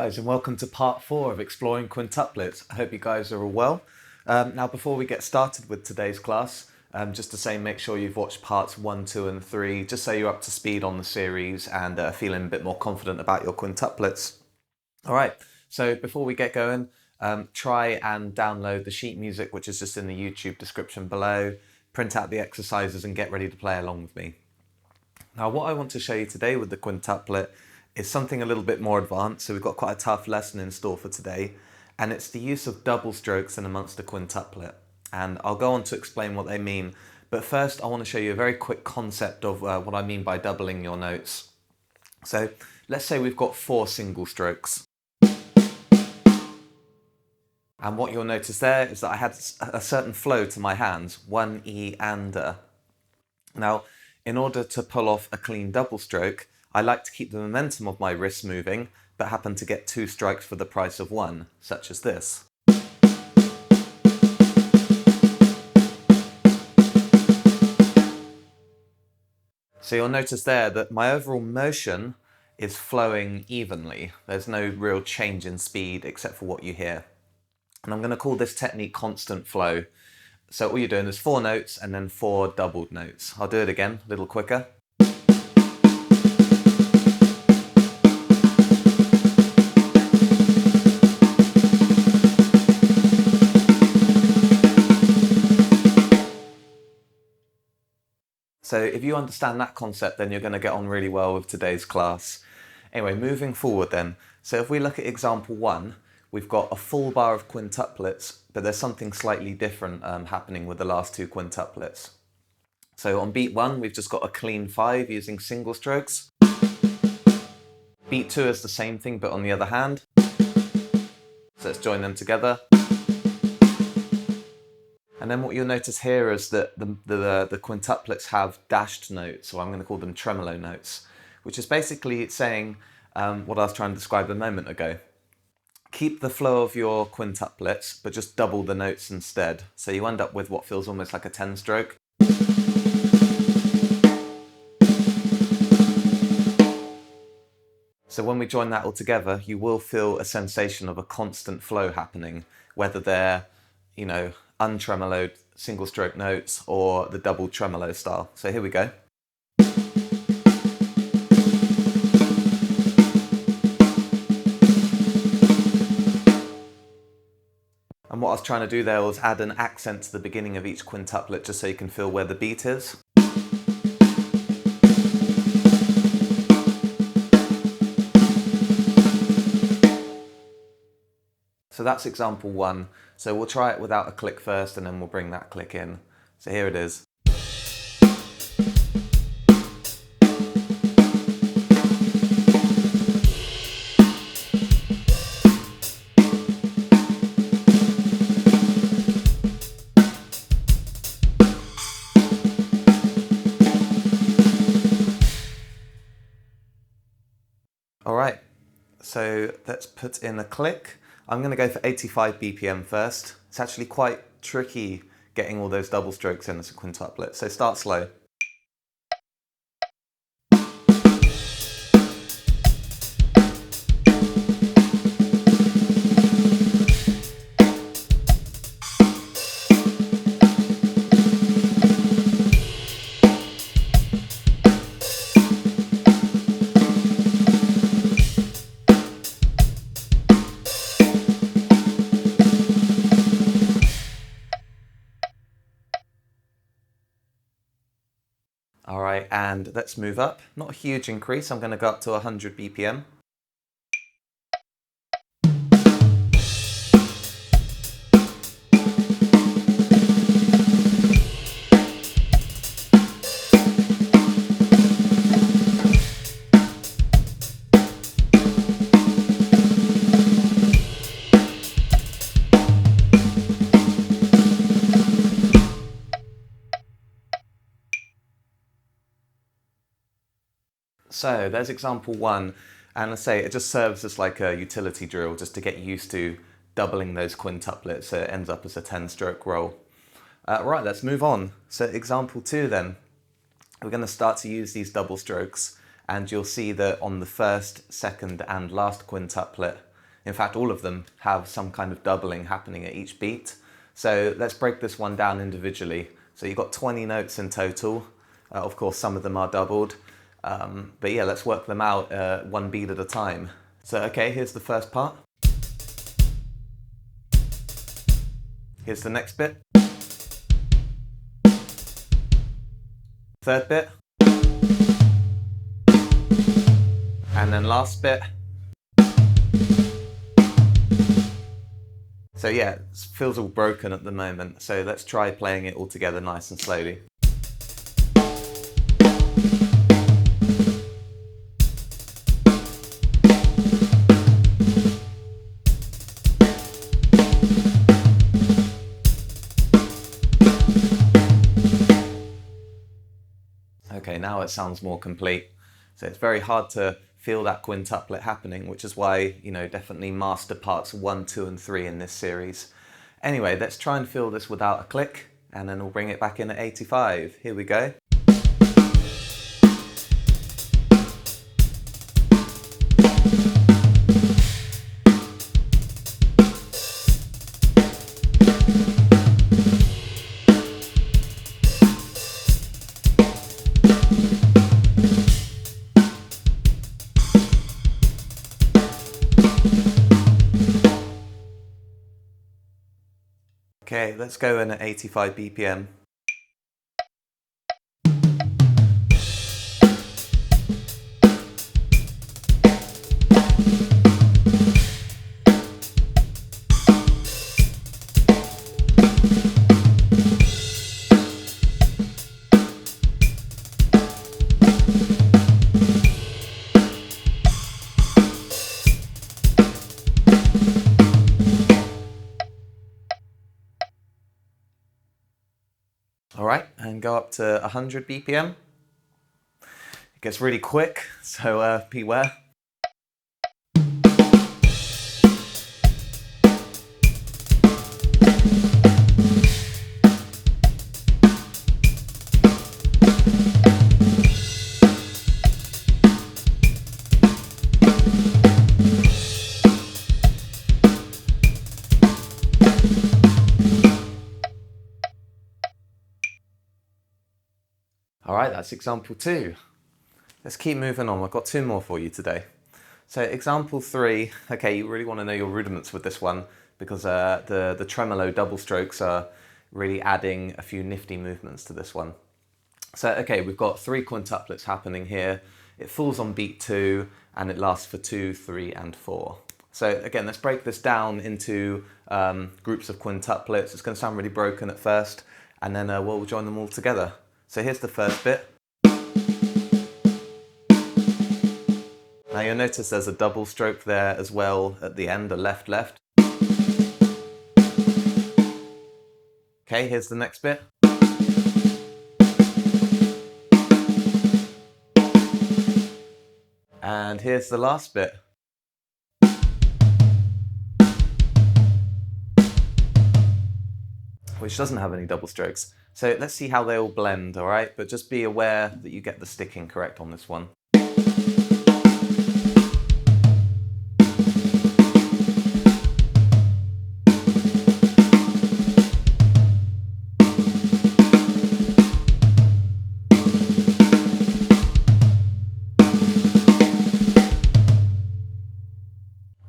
guys, and welcome to part 4 of exploring quintuplets. I hope you guys are all well. Now before we get started with today's class, just to say make sure you've watched parts 1, 2 and 3, just so you're up to speed on the series and feeling a bit more confident about your quintuplets. Alright, so before we get going, try and download the sheet music which is just in the YouTube description below, print out the exercises and get ready to play along with me. Now what I want to show you today with the quintuplet is something a little bit more advanced, so we've got quite a tough lesson in store for today, and it's the use of double strokes in amongst a quintuplet. And I'll go on to explain what they mean, but first I want to show you a very quick concept of what I mean by doubling your notes. So let's say we've got 4 single strokes. And what you'll notice there is that I had a certain flow to my hands, 1 E and A. Now, in order to pull off a clean double stroke, I like to keep the momentum of my wrists moving, but happen to get 2 strikes for the price of 1, such as this. So you'll notice there that my overall motion is flowing evenly. There's no real change in speed except for what you hear. And I'm going to call this technique constant flow. So all you're doing is 4 notes and then 4 doubled notes. I'll do it again, a little quicker. So if you understand that concept, then you're going to get on really well with today's class. Anyway, moving forward then. So if we look at example 1, we've got a full bar of quintuplets, but there's something slightly different happening with the last 2 quintuplets. So on beat 1, we've just got a clean 5 using single strokes. Beat 2 is the same thing, but on the other hand. So let's join them together. And then what you'll notice here is that the quintuplets have dashed notes, or I'm going to call them tremolo notes, which is basically saying what I was trying to describe a moment ago. Keep the flow of your quintuplets, but just double the notes instead. So you end up with what feels almost like a 10 stroke. So when we join that all together, you will feel a sensation of a constant flow happening, whether they're, you know, untremoloed single stroke notes or the double tremolo style. So here we go. And what I was trying to do there was add an accent to the beginning of each quintuplet just so you can feel where the beat is. So that's example 1. So we'll try it without a click first and then we'll bring that click in. So here it is. Alright, so let's put in a click. I'm going to go for 85 BPM first. It's actually quite tricky getting all those double strokes in as a quintuplet, so start slow. Alright, and let's move up. Not a huge increase, I'm going to go up to 100 BPM. So there's example 1, and I say it just serves as like a utility drill just to get used to doubling those quintuplets so it ends up as a 10-stroke roll. Right, let's move on. So example 2 then. We're going to start to use these double strokes, and you'll see that on the first, second and last quintuplet In fact, all of them have some kind of doubling happening at each beat. So let's break this one down individually. So you've got 20 notes in total. Of course, some of them are doubled. But yeah, let's work them out one beat at a time. So okay, here's the first part. Here's the next bit. Third bit. And then last bit. So yeah, it feels all broken at the moment. So let's try playing it all together nice and slowly. Okay, now it sounds more complete. So it's very hard to feel that quintuplet happening, which is why, you know, definitely master parts 1, 2, and 3 in this series. Anyway, let's try and feel this without a click, and then we'll bring it back in at 85. Here we go. Okay, let's go in at 85 BPM. Alright, and go up to 100 BPM. It gets really quick, so beware. Alright, that's example 2. Let's keep moving on. I've got 2 more for you today. So example 3, okay, you really want to know your rudiments with this one because the tremolo double strokes are really adding a few nifty movements to this one. So okay, we've got 3 quintuplets happening here. It falls on beat 2 and it lasts for 2, 3, and 4. So again, let's break this down into groups of quintuplets. It's going to sound really broken at first, and then we'll join them all together. So here's the first bit. Now you'll notice there's a double stroke there as well at the end, a left-left. Okay, here's the next bit. And here's the last bit. Which doesn't have any double strokes. So let's see how they all blend, all right? But just be aware that you get the sticking correct on this one.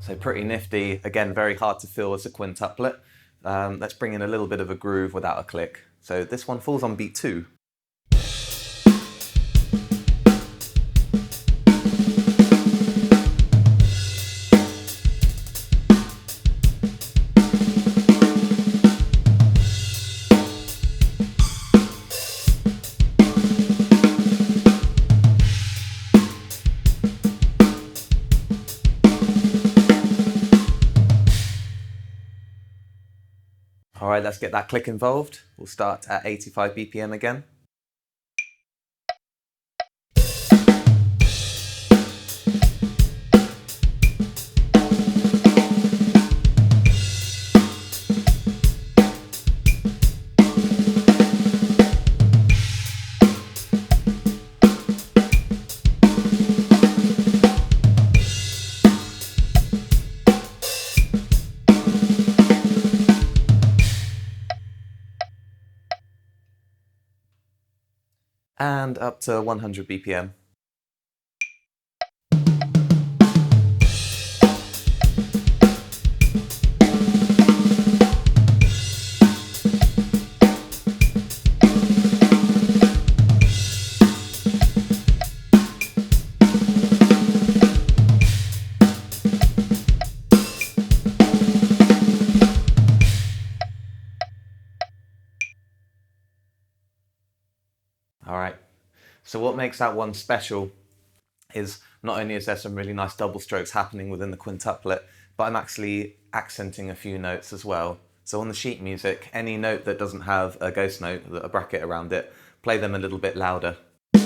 So pretty nifty. Again, very hard to feel as a quintuplet. Let's bring in a little bit of a groove without a click. So this one falls on beat 2. Alright, let's get that click involved. We'll start at 85 BPM again. and up to 100 BPM. All right, so what makes that one special is not only is there some really nice double strokes happening within the quintuplet, but I'm actually accenting a few notes as well. So on the sheet music, any note that doesn't have a ghost note, a bracket around it, play them a little bit louder. You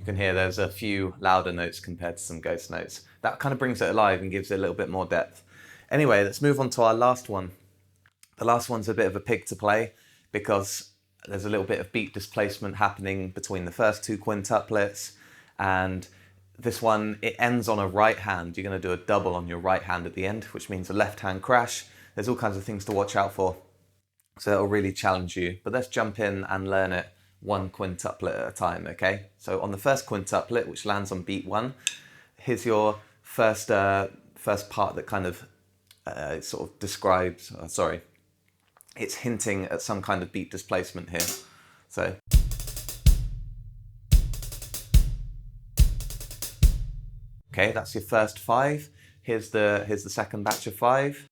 can hear there's a few louder notes compared to some ghost notes. That kind of brings it alive and gives it a little bit more depth. Anyway, let's move on to our last one. The last one's a bit of a pig to play because there's a little bit of beat displacement happening between the first two quintuplets, and this one, it ends on a right hand. You're going to do a double on your right hand at the end, which means a left hand crash. There's all kinds of things to watch out for, so it'll really challenge you. But let's jump in and learn it one quintuplet at a time, okay? So on the first quintuplet, which lands on beat 1, here's your first part that kind of sort of describes, it's hinting at some kind of beat displacement here. So okay, that's your first 5. Here's the second batch of 5.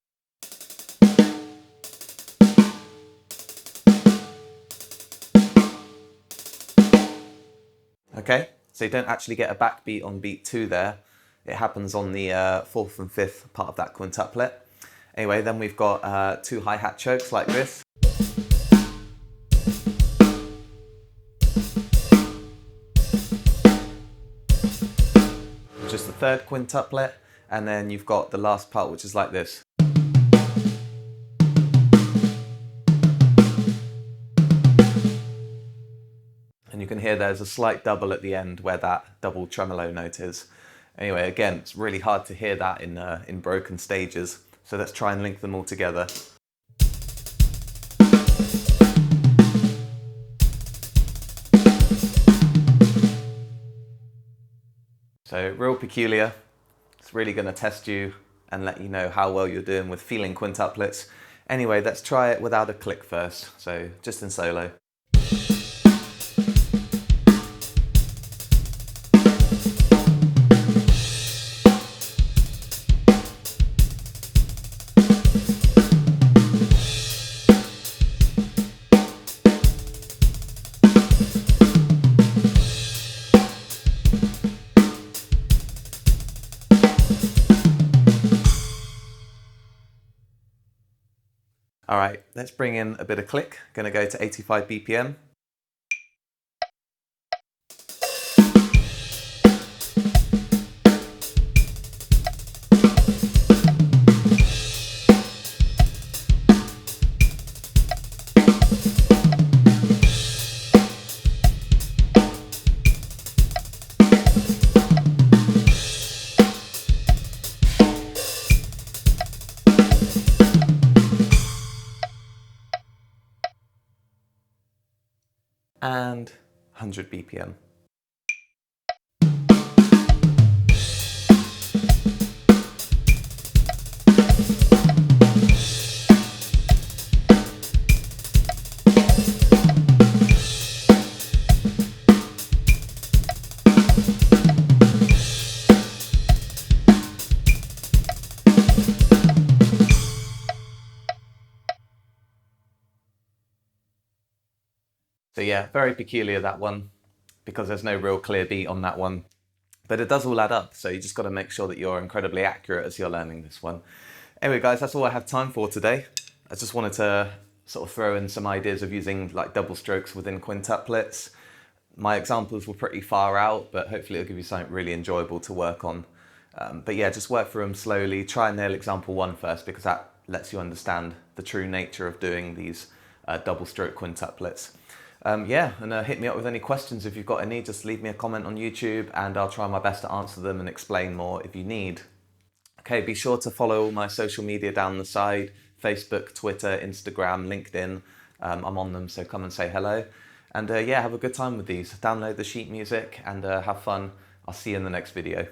Okay, so you don't actually get a backbeat on beat 2 there. It happens on the 4th and 5th part of that quintuplet. Anyway, then we've got 2 hi-hat chokes like this. Just the 3rd quintuplet, and then you've got the last part, which is like this. And you can hear there's a slight double at the end where that double tremolo note is. Anyway, again, it's really hard to hear that in broken stages. So let's try and link them all together. So real peculiar. It's really going to test you and let you know how well you're doing with feeling quintuplets. Anyway, let's try it without a click first. So just in solo. All right, let's bring in a bit of click. Gonna go to 85 BPM. And 100 BPM. So yeah, very peculiar that one, because there's no real clear beat on that one. But it does all add up, so you just got to make sure that you're incredibly accurate as you're learning this one. Anyway guys, that's all I have time for today. I just wanted to sort of throw in some ideas of using like double strokes within quintuplets. My examples were pretty far out, but hopefully it'll give you something really enjoyable to work on. But yeah, just work through them slowly. Try and nail example 1 first, because that lets you understand the true nature of doing these double stroke quintuplets. Yeah, and hit me up with any questions if you've got any. Just leave me a comment on YouTube and I'll try my best to answer them and explain more if you need. Okay, be sure to follow my social media down the side: Facebook, Twitter, Instagram, LinkedIn. I'm on them, so come and say hello. And yeah, have a good time with these. Download the sheet music and have fun. I'll see you in the next video.